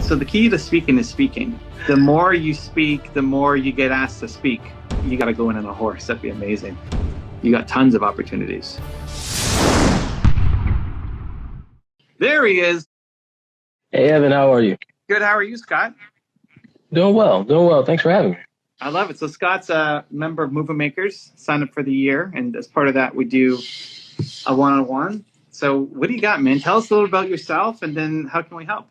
So the key to speaking is speaking. The more you speak, the more you get asked to speak. You got to go in on a horse. That'd be amazing. You got tons of opportunities. There he is. Hey, Evan, how are you? Good. How are you, Scott? Doing well, doing well. Thanks for having me. I love it. So Scott's a member of Movement Makers, signed up for the year. And as part of that, we do a one-on-one. So what do you got, man? Tell us a little about yourself, and then how can we help?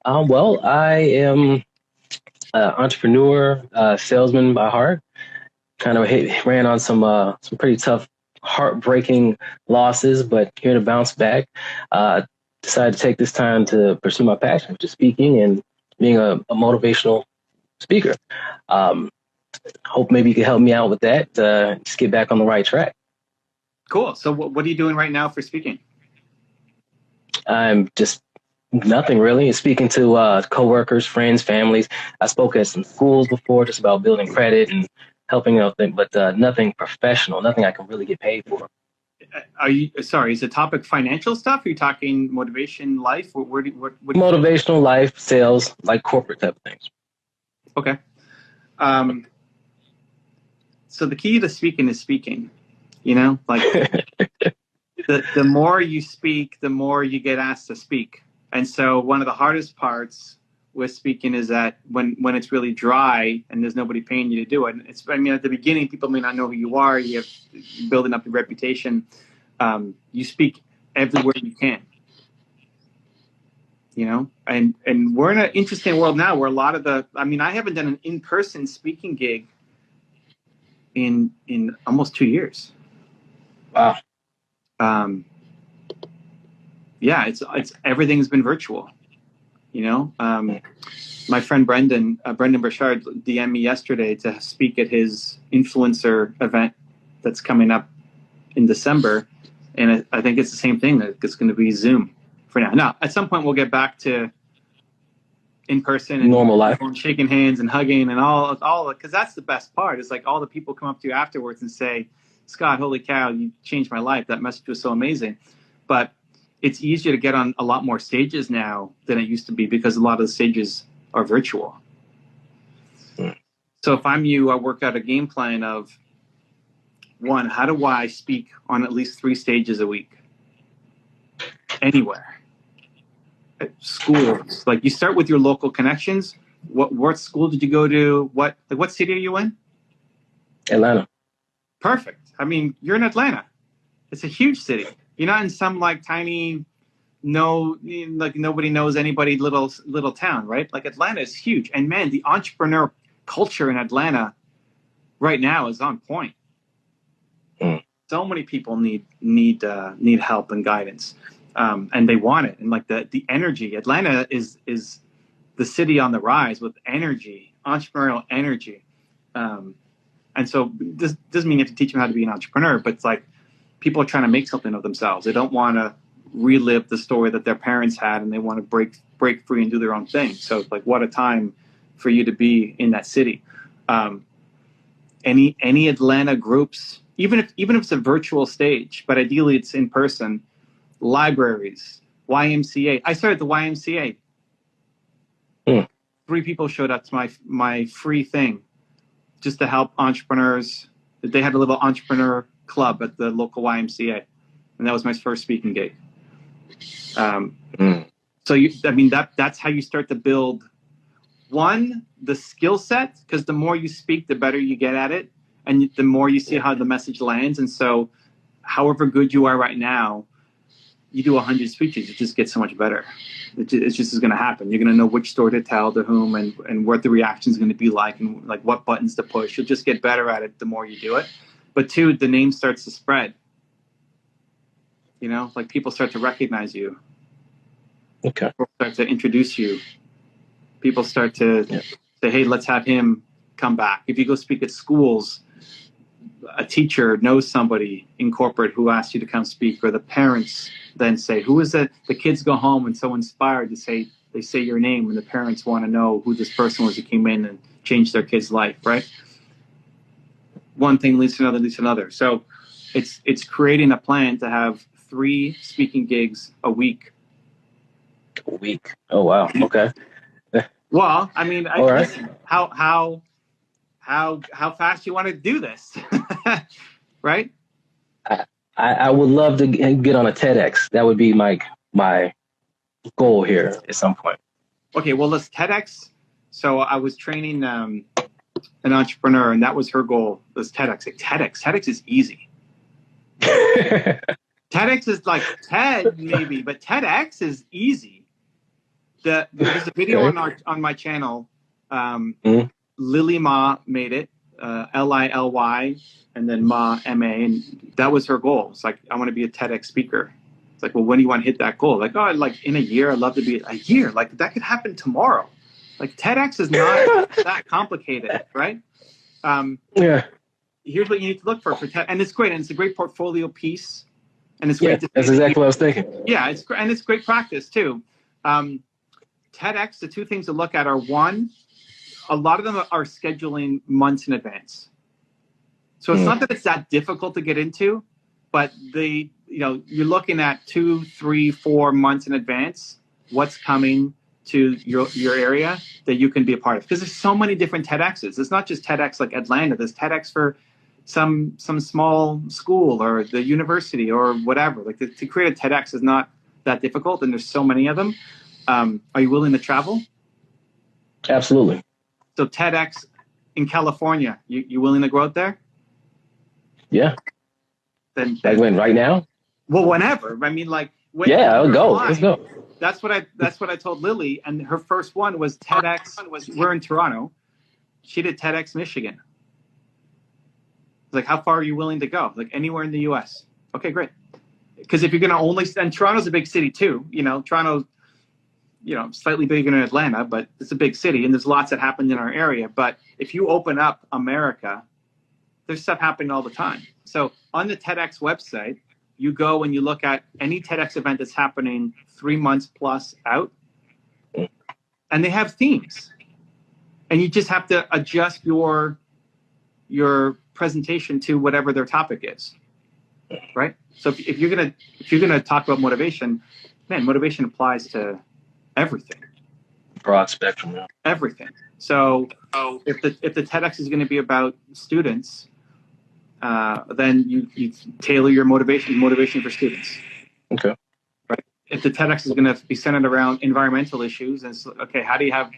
Well, I am an entrepreneur, salesman by heart. Kind of ran on some pretty tough, heartbreaking losses, but here to bounce back. Decided to take this time to pursue my passion, which is speaking and being a motivational speaker. Hope maybe you can help me out with that. Just get back on the right track. Cool. So what are you doing right now for speaking? I'm just nothing really. Speaking to coworkers, friends, families. I spoke at some schools before, just about building credit and helping out, but nothing professional, nothing I can really get paid for. Are you sorry? Is the topic financial stuff? Are you talking motivation, life? What Motivational, life, sales, like corporate type of things. Okay. So the key to speaking is speaking. You know, like the more you speak, the more you get asked to speak. And so one of the hardest parts with speaking is that when it's really dry and there's nobody paying you to do it. At the beginning, people may not know who you are. You're building up your reputation. You speak everywhere you can. You know, and we're in an interesting world now where a lot of I haven't done an in-person speaking gig in almost 2 years. Wow. Yeah, it's everything's been virtual. You know, my friend Brendan Burchard DM'd me yesterday to speak at his influencer event that's coming up in December, and I think it's the same thing. That it's going to be Zoom for now. Now, at some point, we'll get back to in person and normal life, and shaking hands and hugging and all because that's the best part. It's like all the people come up to you afterwards and say, "Scott, holy cow, you changed my life. That message was so amazing." But it's easier to get on a lot more stages now than it used to be because a lot of the stages are virtual. So if I'm you, I work out a game plan of, one, how do I speak on at least 3 stages a week? Anywhere. At schools. Like you start with your local connections. What school did you go to? What city are you in? Atlanta. Perfect. I mean, you're in Atlanta. It's a huge city. You're not in some like tiny, like nobody knows anybody little town, right? Like Atlanta is huge. And man, the entrepreneur culture in Atlanta right now is on point. So many people need help and guidance, and they want it. And like the energy, Atlanta is the city on the rise with energy, entrepreneurial energy. And so this doesn't mean you have to teach them how to be an entrepreneur, but it's like people are trying to make something of themselves. They don't want to relive the story that their parents had, and they want to break free and do their own thing. So it's like, what a time for you to be in that city. Any Atlanta groups, even if it's a virtual stage, but ideally it's in person, libraries, YMCA. I started the YMCA. 3 people showed up to my free thing just to help entrepreneurs. They had a little entrepreneur club at the local YMCA, and that was my first speaking gig. So that's how you start to build the skill set, because the more you speak, the better you get at it, and the more you see how the message lands. And so, however good you are right now, you do 100 speeches, it just gets so much better. It just is going to happen. You're going to know which story to tell to whom, and what the reaction is going to be like, and like what buttons to push. You'll just get better at it the more you do it. But 2, the name starts to spread. You know, like people start to recognize you. Okay. People start to introduce you. People start to say, "Hey, let's have him come back." If you go speak at schools, a teacher knows somebody in corporate who asked you to come speak, or the parents then say, "Who is it?" The kids go home and so inspired to say, they say your name, and the parents want to know who this person was who came in and changed their kid's life, right? One thing leads to another, leads to another. So it's creating a plan to have 3 speaking gigs a week A week. Oh wow. Okay. Well, I mean, All right. listen, how fast you want to do this, right? I would love to get on a TEDx. That would be my goal here at some point. Okay, well, let's TEDx. So I was training an entrepreneur, and that was her goal. Was TEDx. Like TEDx is easy. TEDx is like TED maybe, but TEDx is easy. There's a video on my channel. Lily Ma made it, Lily, and then Ma Ma, and that was her goal. It's like, I want to be a TEDx speaker. It's like, well, when do you want to hit that goal? Like, oh, like in a year, I'd love to be a year. Like that could happen tomorrow. Like TEDx is not that complicated, right? Yeah. Here's what you need to look for TED, and it's great, and it's a great portfolio piece, and it's great. That's exactly what I was thinking. Yeah, it's great, and it's great practice too. TEDx, the two things to look at are, one, a lot of them are scheduling months in advance. So it's not that it's that difficult to get into, but you're looking at 2, 3, 4 months in advance what's coming to your area that you can be a part of. Because there's so many different TEDx's. It's not just TEDx like Atlanta. There's TEDx for some small school or the university or whatever. Like to create a TEDx is not that difficult, and there's so many of them. Are you willing to travel? Absolutely. So TEDx in California, you willing to go out there? Yeah. Then like when? Right now? Well, whenever. I mean, like when. Yeah, I'll go. Let's go. That's what I told Lily, and her first one was TEDx. We're in Toronto. She did TEDx Michigan. Like, how far are you willing to go? Like anywhere in the U.S. Okay, great. Because if you're going to and Toronto's a big city too. Toronto's slightly bigger than Atlanta, but it's a big city, and there's lots that happen in our area. But if you open up America, there's stuff happening all the time. So on the TEDx website, you go and you look at any TEDx event that's happening 3 months plus out, and they have themes, and you just have to adjust your presentation to whatever their topic is, right? So if you're gonna talk about motivation, man, motivation applies to everything. Broad spectrum. Yeah. Everything. So if the TEDx is going to be about students, then you tailor your motivation for students. Okay. Right. If the TEDx is going to be centered around environmental issues, and it's, okay, how do you have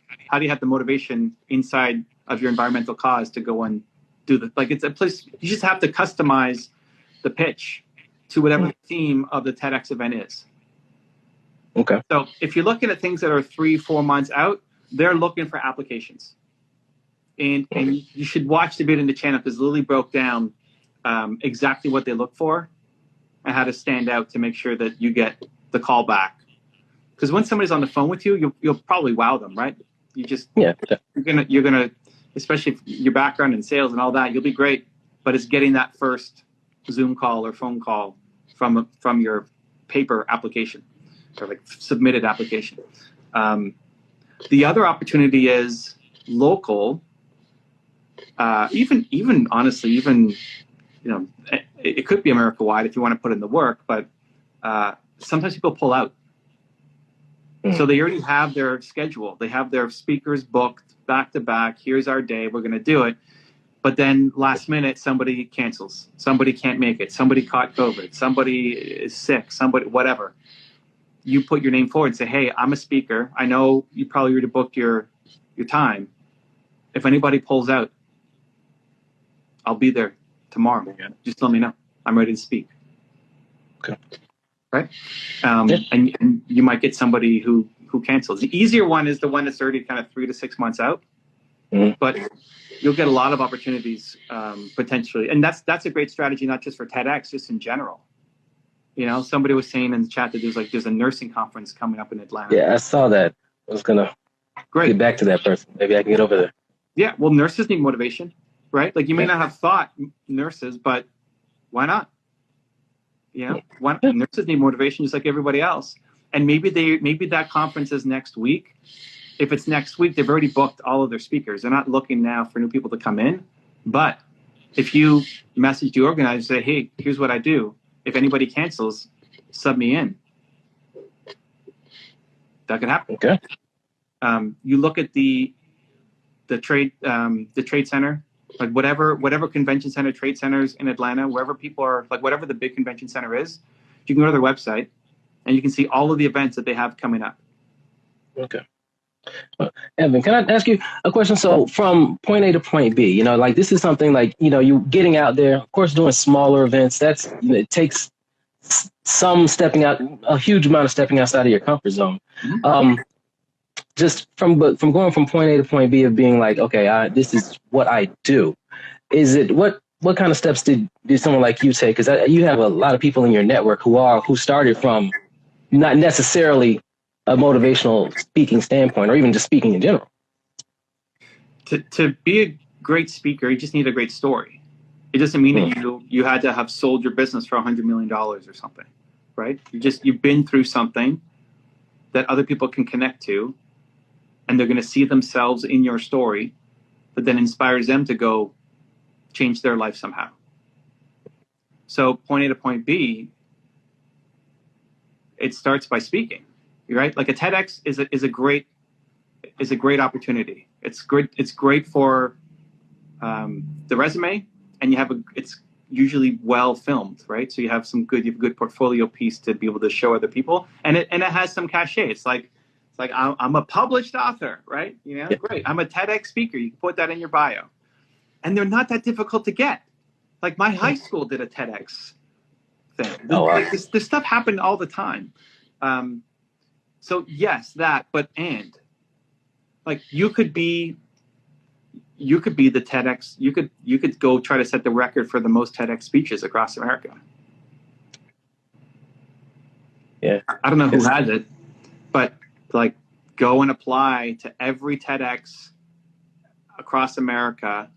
the motivation inside of your environmental cause to go and do it's a place, you just have to customize the pitch to whatever the theme of the TEDx event is. Okay. So if you're looking at things that are 3-4 months out, they're looking for applications. And you should watch the video in the channel, because Lily broke down exactly what they look for and how to stand out to make sure that you get the call back. Because when somebody's on the phone with you, you'll probably wow them, right? You're gonna, especially if your background in sales and all that, you'll be great. But it's getting that first Zoom call or phone call from your paper application, or like submitted application. The other opportunity is local. Even honestly, it could be America wide if you want to put in the work, but sometimes people pull out. So they already have their schedule. They have their speakers booked back to back. Here's our day. We're going to do it. But then last minute, somebody cancels. Somebody can't make it. Somebody caught COVID. Somebody is sick. Somebody, whatever. You put your name forward and say, hey, I'm a speaker. I know you probably already booked your time. If anybody pulls out, I'll be there tomorrow. Just let me know. I'm ready to speak. Okay. Right? And you might get somebody who cancels. The easier one is the one that's already kind of 3 to 6 months out. But you'll get a lot of opportunities potentially. And that's a great strategy, not just for TEDx, just in general. Somebody was saying in the chat that there's a nursing conference coming up in Atlanta. Yeah, I saw that. I was going to get back to that person. Maybe I can get over there. Yeah, well, nurses need motivation, right? Like you may not have thought nurses, but why not? Nurses need motivation just like everybody else. And maybe that conference is next week. If it's next week, they've already booked all of their speakers. They're not looking now for new people to come in. But if you message the organizer and say, hey, here's what I do. If anybody cancels, sub me in. That could happen. Okay. You look at the trade center, like whatever convention center, trade centers in Atlanta, wherever people are, like whatever the big convention center is, you can go to their website and you can see all of the events that they have coming up. Okay. Evan, can I ask you a question? So from point A to point B, you know, like this is something like, you know, you getting out there, of course, doing smaller events, that's, you know, it takes some stepping out, a huge amount of stepping outside of your comfort zone. Just from going from point A to point B of being like, okay, this is what I do. Is it, what kind of steps did someone like you take? Because you have a lot of people in your network who started from not necessarily a motivational speaking standpoint, or even just speaking in general. To be a great speaker, you just need a great story. It doesn't mean that you had to have sold your business for $100 million or something, right? You've been through something that other people can connect to, and they're going to see themselves in your story that then inspires them to go change their life somehow. So point A to point B, it starts by speaking. Right? Like a TEDx is a great opportunity. It's great for the resume, and it's usually well filmed, right? So you have a good portfolio piece to be able to show other people, and it has some cachet. It's like I'm a published author, right? You know, great. I'm a TEDx speaker. You can put that in your bio, and they're not that difficult to get. Like my high school did a TEDx thing. Oh, wow. Like this stuff happened all the time. So yes, but like you could be the TEDx. You could go try to set the record for the most TEDx speeches across America. Yeah, I don't know who has it, but like go and apply to every TEDx across America.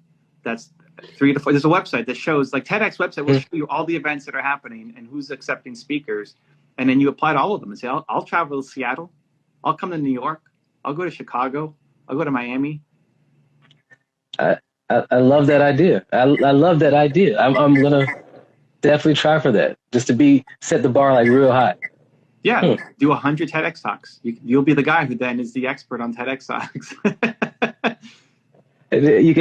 That's 3 to 4. There's a website that shows, like TEDx website will show you all the events that are happening and who's accepting speakers. And then you apply to all of them and say, I'll travel to Seattle. I'll come to New York. I'll go to Chicago. I'll go to Miami. I love that idea. I love that idea. I'm going to definitely try for that, just to set the bar like real high. Yeah, do 100 TEDx talks. You'll be the guy who then is the expert on TEDx talks. You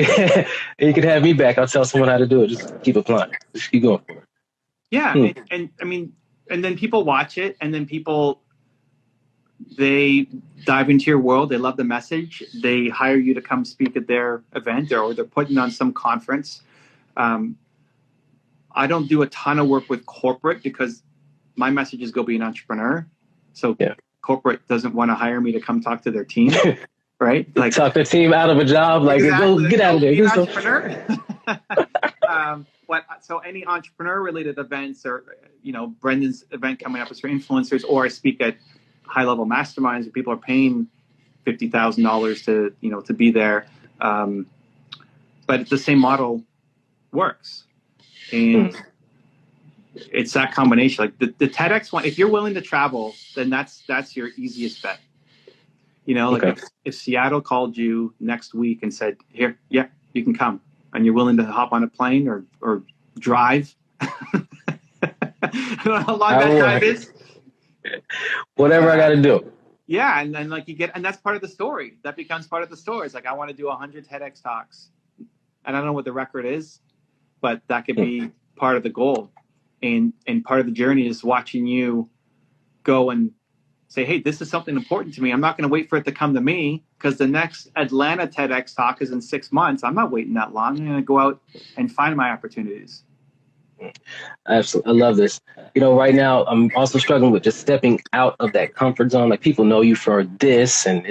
can have me back. I'll tell someone how to do it. Just keep applying. Just keep going for it. Yeah, and I mean, and then people watch it, and then they dive into your world. They love the message. They hire you to come speak at their event, or they're putting on some conference. I don't do a ton of work with corporate because my message is go be an entrepreneur. So corporate doesn't want to hire me to come talk to their team, right? Like talk their team out of a job. Like go get out of there. Be an entrepreneur. So any entrepreneur related events, or Brendan's event coming up is for influencers, or I speak at high level masterminds where people are paying $50,000 to be there. But the same model works, and it's that combination. Like the TEDx one, if you're willing to travel, then that's your easiest bet. If Seattle called you next week and said, "Here, yeah, you can come," and you're willing to hop on a plane or drive. I don't know how long that drive is. Whatever I got to do. Yeah, and then and that's part of the story. That becomes part of the story. It's like, I want to do 100 TEDx talks, and I don't know what the record is, but that could be part of the goal, and part of the journey is watching you go and say, hey, this is something important to me. I'm not going to wait for it to come to me, because the next Atlanta TEDx talk is in 6 months. I'm not waiting that long. I'm going to go out and find my opportunities. Absolutely. I love this. Right now I'm also struggling with just stepping out of that comfort zone. Like, people know you for this, and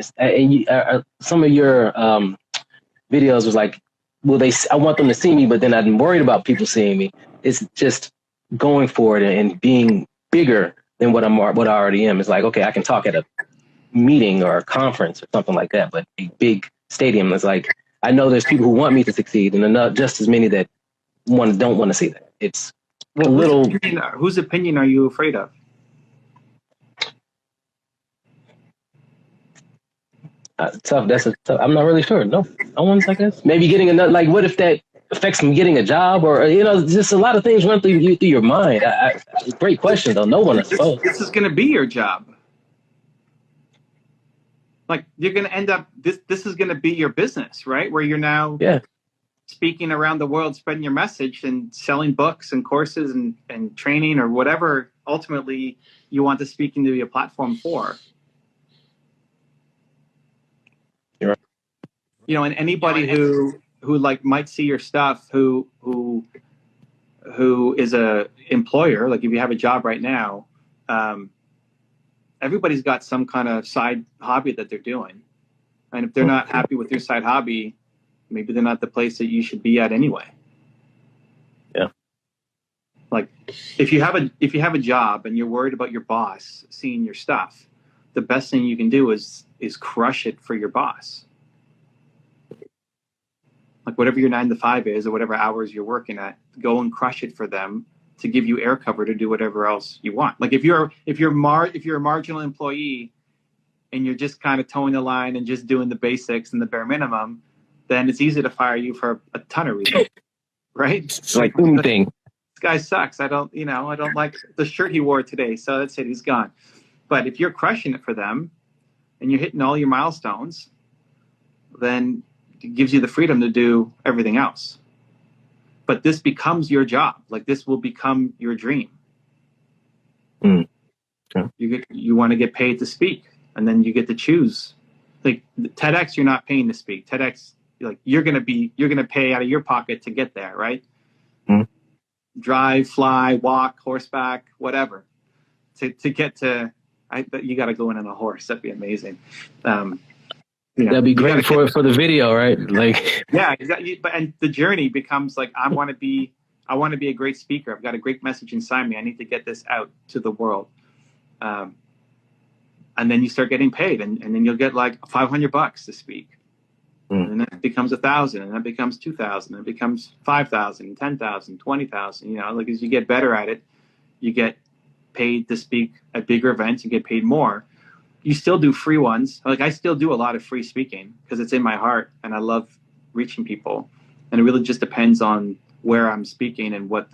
some of your videos was like, I want them to see me, but then I'm worried about people seeing me. It's just going for it and being bigger than what I already am. It's like, okay, I can talk at a meeting or a conference or something like that, but a big stadium is like, I know there's people who want me to succeed, and just as many that don't want to see that. It's a little. Whose opinion are you afraid of? Tough. That's tough. I'm not really sure. No one's, I guess. Maybe getting another. Like, what if that affects me getting a job, or just a lot of things run through your mind. Great question though. No one, I suppose. This is going to be your job. Like you're going to end up, this is going to be your business, right? Where you're now speaking around the world, spreading your message and selling books and courses and training or whatever ultimately you want the speaking to be a platform for. You're right. You know, and anybody who like might see your stuff, who is a employer, like if you have a job right now, everybody's got some kind of side hobby that they're doing. And if they're not happy with your side hobby, maybe they're not the place that you should be at anyway. Yeah. Like if you have a job and you're worried about your boss seeing your stuff, the best thing you can do is crush it for your boss. Like whatever your 9 to 5 is or whatever hours you're working at, go and crush it for them to give you air cover to do whatever else you want. Like if you're a marginal employee and you're just kind of towing the line and just doing the basics and the bare minimum, then it's easy to fire you for a ton of reasons, right? It's like anything. This guy sucks. I don't like the shirt he wore today, so that's it. He's gone. But if you're crushing it for them and you're hitting all your milestones, then it gives you the freedom to do everything else. But this becomes your job. Like this will become your dream. Okay. You want to get paid to speak, and then you get to choose. Like TEDx, you're not paying to speak. TEDx, like you're gonna pay out of your pocket to get there, right? Drive, fly, walk, horseback, whatever. To get to, you got to go in on a horse. That'd be amazing. That'd be great for the video, right? Like, yeah, exactly. But and the journey becomes like I want to be a great speaker. I've got a great message inside me. I need to get this out to the world. And then you start getting paid, and then you'll get like $500 to speak, and then it becomes 1,000, and that becomes 2,000, and it becomes 5,000, 10,000, 20,000. You know, like as you get better at it, you get paid to speak at bigger events. You get paid more. You still do free ones. Like I still do a lot of free speaking because it's in my heart and I love reaching people. And it really just depends on where I'm speaking and what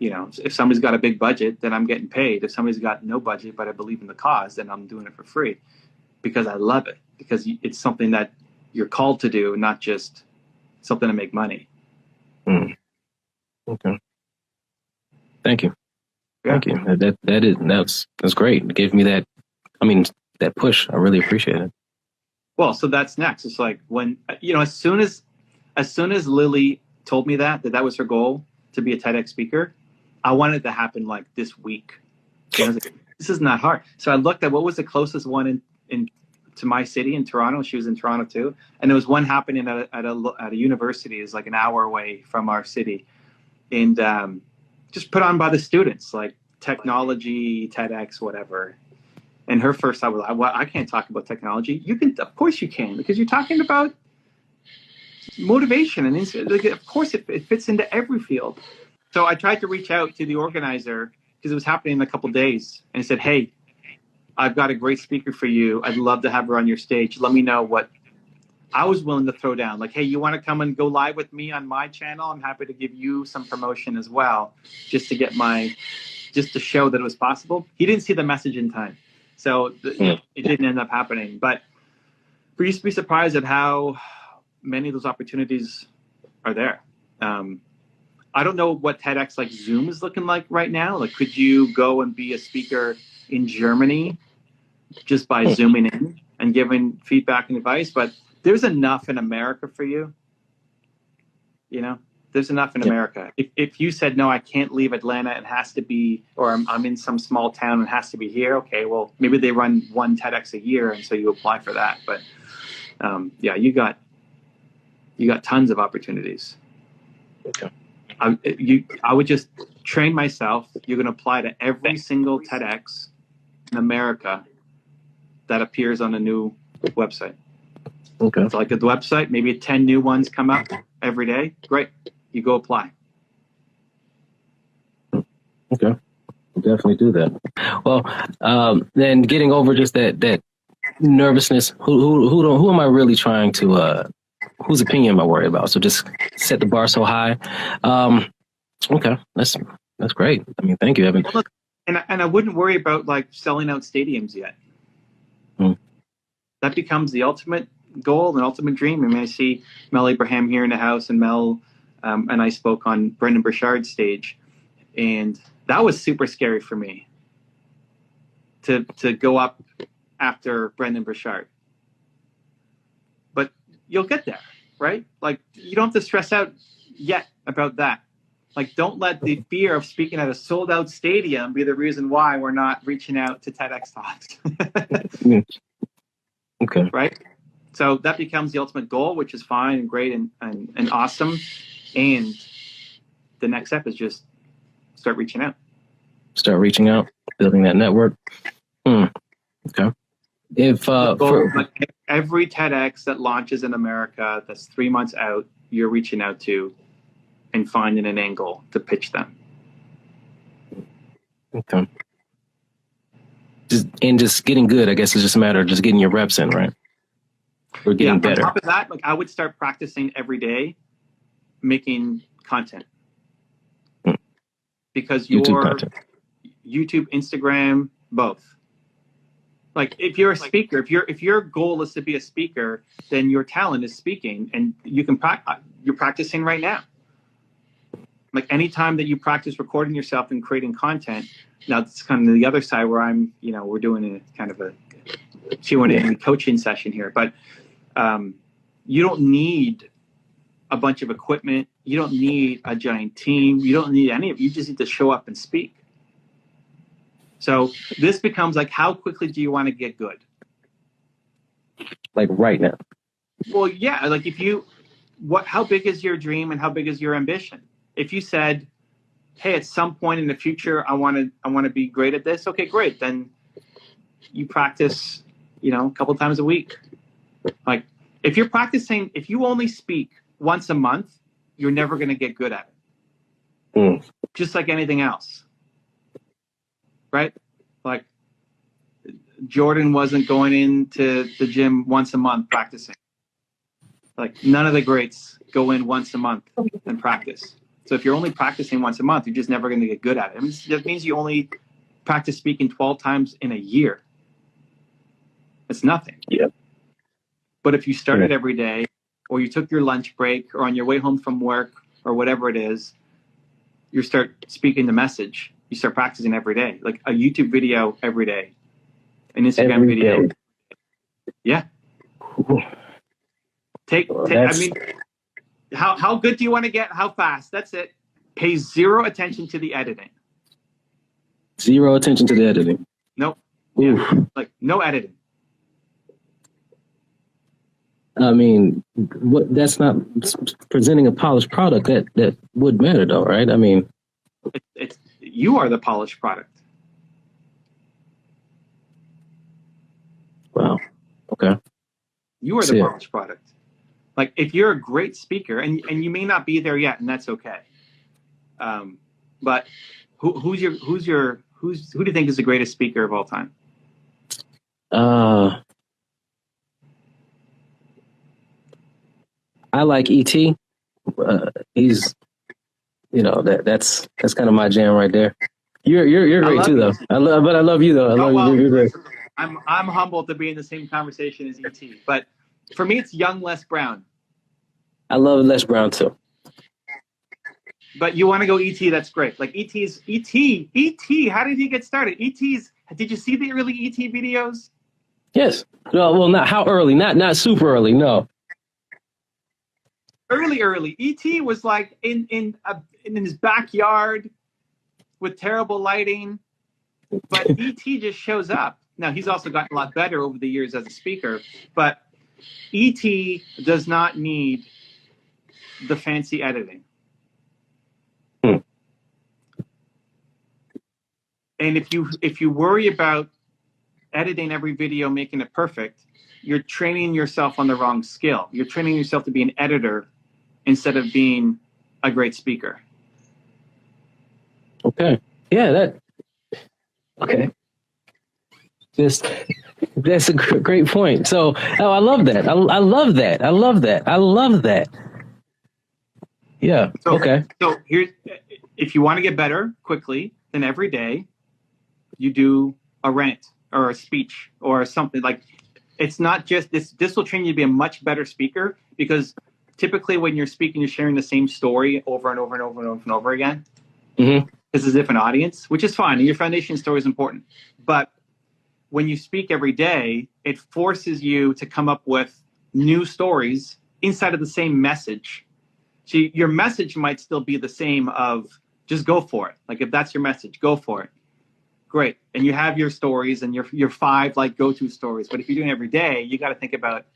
if somebody's got a big budget, then I'm getting paid. If somebody's got no budget, but I believe in the cause, then I'm doing it for free because I love it, because it's something that you're called to do, not just something to make money. Okay. Thank you. Yeah. Thank you. That's great. It gave me that push. I really appreciate it. Well, so that's next. It's like when, as soon as Lily told me that was her goal, to be a TEDx speaker, I wanted it to happen like this week. And I was like, this is not hard. So I looked at what was the closest one to my city in Toronto. She was in Toronto too. And there was one happening at a university. It's like an hour away from our city. And just put on by the students, like technology, TEDx, whatever. And her first thought was, well, I can't talk about technology. You can, of course you can, because you're talking about motivation. And of course it fits into every field. So I tried to reach out to the organizer because it was happening in a couple of days. And I said, hey, I've got a great speaker for you. I'd love to have her on your stage. Let me know what I was willing to throw down. Like, hey, you want to come and go live with me on my channel? I'm happy to give you some promotion as well, just to show that it was possible. He didn't see the message in time. So it didn't end up happening. But we used to be surprised at how many of those opportunities are there. I don't know what TEDx like Zoom is looking like right now. Like, could you go and be a speaker in Germany just by Zooming in and giving feedback and advice? But there's enough in America for you. There's enough in America. If you said, no, I can't leave Atlanta, it has to be, or I'm in some small town, it has to be here. Okay, well, maybe they run one TEDx a year, and so you apply for that. But you got tons of opportunities. Okay. I would just train myself. You're going to apply to every single TEDx in America that appears on a new website. Okay. It's like a website, maybe 10 new ones come up every day. Great. You go apply. Okay. I'll definitely do that. Well, then getting over just that nervousness, who am I really trying to, whose opinion am I worried about? So just set the bar so high. Okay. That's great. I mean, thank you, Evan. Well, look, and I wouldn't worry about like selling out stadiums yet. that becomes the ultimate goal and ultimate dream. I mean, I see Mel Abraham here in the house, and Mel and I spoke on Brendan Burchard's stage, and that was super scary for me to go up after Brendan Burchard. But you'll get there, right? Like, you don't have to stress out yet about that. Like, don't let the fear of speaking at a sold-out stadium be the reason why we're not reaching out to TEDx Talks. Okay. Right? So that becomes the ultimate goal, which is fine and great and awesome. And the next step is just start reaching out. Start reaching out, building that network. Okay. If like every TEDx that launches in America that's 3 months out, you're reaching out to and finding an angle to pitch them. Okay. Just getting good, I guess it's just a matter of just getting your reps in, right? Or getting better. On top of that, like, I would start practicing every day making content. Because YouTube, Instagram, both. Like, if you're a speaker, if your goal is to be a speaker, then your talent is speaking, and you can you're practicing right now. Like, anytime that you practice recording yourself and creating content, now it's kind of the other side where we're doing a kind of a Q&A coaching session here, but you don't need a bunch of equipment. You don't need a giant team. You don't need any of it. You just need to show up and speak. So this becomes like, how quickly do you want to get good? Like right now. Well, yeah. Like, how big is your dream and how big is your ambition? If you said, hey, at some point in the future, I want to be great at this. Okay, great. Then you practice, a couple times a week. Like, if you only speak once a month, you're never going to get good at it. Just like anything else. Right? Like, Jordan wasn't going into the gym once a month practicing. Like, none of the greats go in once a month and practice. So if you're only practicing once a month, you're just never going to get good at it. I mean, that means you only practice speaking 12 times in a year. It's nothing. Yeah. But if you started every day, or you took your lunch break, or on your way home from work, or whatever it is, you start speaking the message. You start practicing every day, like a YouTube video every day, an Instagram video. Yeah. I mean, how good do you want to get? How fast? That's it. Pay zero attention to the editing. Zero attention to the editing. Nope. Yeah. Like, no editing. I mean, that's not presenting a polished product that would matter, though, right? I mean, you are the polished product. Wow. Okay. You are the polished product. Like, if you're a great speaker, and you may not be there yet, and that's okay. But who do you think is the greatest speaker of all time? I like E.T. He's, that's kind of my jam right there. You're great too, though. I love you though. You're great. I'm humbled to be in the same conversation as E.T. But for me, it's young Les Brown. I love Les Brown too. But you want to go E.T., that's great. Like, E.T., how did he get started? Did you see the early E.T. videos? Yes. Well, not how early, not super early, no. Early. E.T. was like in his backyard with terrible lighting. But E.T. just shows up. Now, he's also gotten a lot better over the years as a speaker. But E.T. does not need the fancy editing. And if you worry about editing every video, making it perfect, you're training yourself on the wrong skill. You're training yourself to be an editor instead of being a great speaker. Okay. Yeah, okay. That's a great point. So, I love that. I love that. I love that. I love that. Yeah. Okay. So if you want to get better quickly, then every day you do a rant or a speech or something. Like, It's not just this. This will train you to be a much better speaker, because typically when you're speaking, you're sharing the same story over and over and over and over and over again. Mm-hmm. This is a different audience, which is fine. And your foundation story is important. But when you speak every day, it forces you to come up with new stories inside of the same message. So your message might still be the same of just go for it. Like if that's your message, go for it. Great. And you have your stories and your 5 like go-to stories. But if you're doing it every day, you got to think about,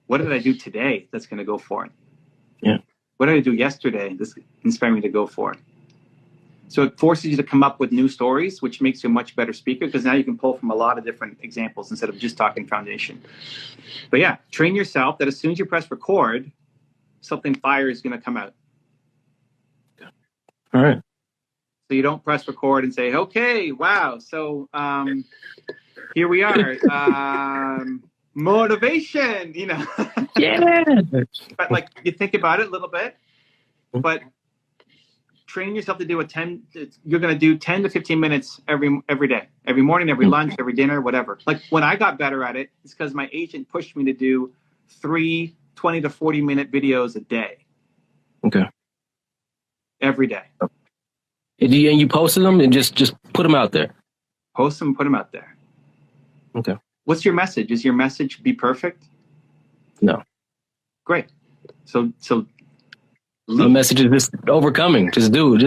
what did I do today that's going to go for it? Yeah. What did I do yesterday that's inspiring me to go for it? So it forces you to come up with new stories, which makes you a much better speaker, because now you can pull from a lot of different examples instead of just talking foundation. But yeah, train yourself that as soon as you press record, something fire is going to come out. All right. So you don't press record and say, okay, wow. So here we are. Motivation, you know. Yeah. But like you think about it a little bit, but train yourself to do you're going to do 10 to 15 minutes every day, every morning, every lunch, every dinner, whatever. Like when I got better at it, it's because my agent pushed me to do 3 20 to 40 minute videos a day. Okay. Every day. And you posted them and just put them out there. Post them and put them out there. Okay. What's your message? Is your message be perfect? No. Great. So the message is just overcoming. Just do.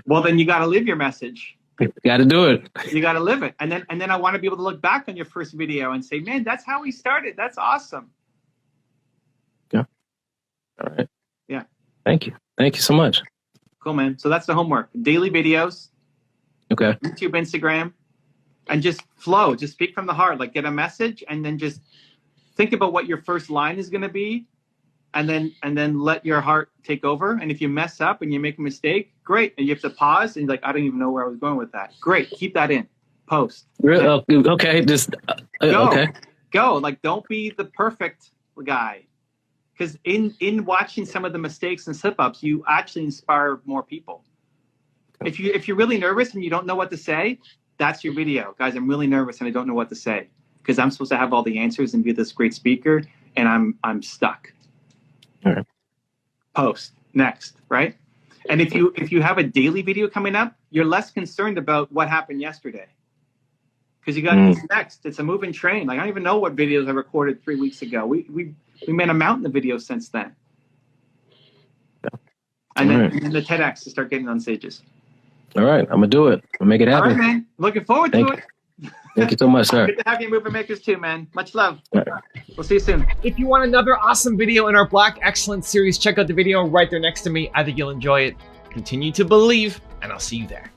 Well, then you got to live your message. Got to do it. You got to live it. And then I want to be able to look back on your first video and say, man, that's how we started. That's awesome. Yeah. All right. Yeah. Thank you. Thank you so much. Cool, man. So that's the homework. Daily videos. Okay. YouTube, Instagram, and just flow. Just speak from the heart. Like get a message and then just think about what your first line is going to be. And then let your heart take over. And if you mess up and you make a mistake, great. And you have to pause and like, I don't even know where I was going with that. Great. Keep that in. Post. Really? Okay. Just go. Okay. Go. Like, don't be the perfect guy. Because in watching some of the mistakes and slip-ups, you actually inspire more people. If you're really nervous and you don't know what to say, that's your video. Guys, I'm really nervous and I don't know what to say. Because I'm supposed to have all the answers and be this great speaker, and I'm stuck. All right. Post next, right? And if you have a daily video coming up, you're less concerned about what happened yesterday, because you got this next. It's a moving train. Like I don't even know what videos I recorded 3 weeks ago. We made a mountain of videos since then. Yeah. And then the TEDx to start getting on stages. All right, I'm gonna do it. I'll make it happen. All right, man. Looking forward to it. Thank you so much, sir. Good to have you, Movement Makers, too, man. Much love. Right. We'll see you soon. If you want another awesome video in our Black Excellence series, check out the video right there next to me. I think you'll enjoy it. Continue to believe, and I'll see you there.